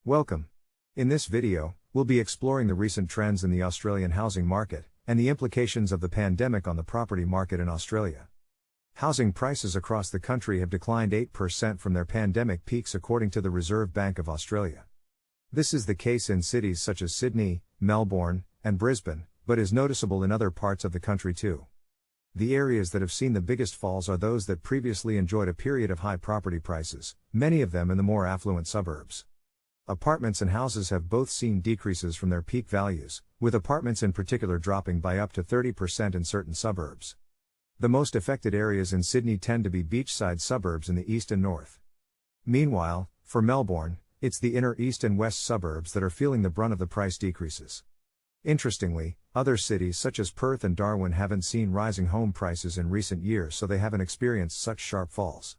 Welcome. In this video, we'll be exploring the recent trends in the Australian housing market, and the implications of the pandemic on the property market in Australia. Housing prices across the country have declined 8% from their pandemic peaks according to the Reserve Bank of Australia. This is the case in cities such as Sydney, Melbourne, and Brisbane, but is noticeable in other parts of the country too. The areas that have seen the biggest falls are those that previously enjoyed a period of high property prices, many of them in the more affluent suburbs. Apartments and houses have both seen decreases from their peak values, with apartments in particular dropping by up to 30% in certain suburbs. The most affected areas in Sydney tend to be beachside suburbs in the east and north. Meanwhile, for Melbourne, it's the inner east and west suburbs that are feeling the brunt of the price decreases. Interestingly, other cities such as Perth and Darwin haven't seen rising home prices in recent years, so they haven't experienced such sharp falls.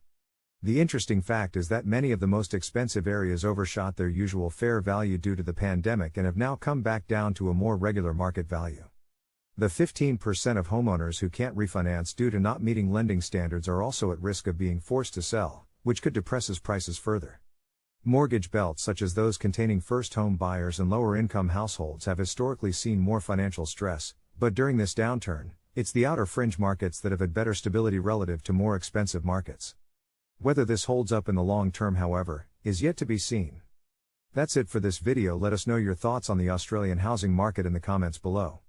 The interesting fact is that many of the most expensive areas overshot their usual fair value due to the pandemic and have now come back down to a more regular market value. The 15% of homeowners who can't refinance due to not meeting lending standards are also at risk of being forced to sell, which could depress prices further. Mortgage belts such as those containing first home buyers and lower income households have historically seen more financial stress, but during this downturn, it's the outer fringe markets that have had better stability relative to more expensive markets. Whether this holds up in the long term, however, is yet to be seen. That's it for this video. Let us know your thoughts on the Australian housing market in the comments below.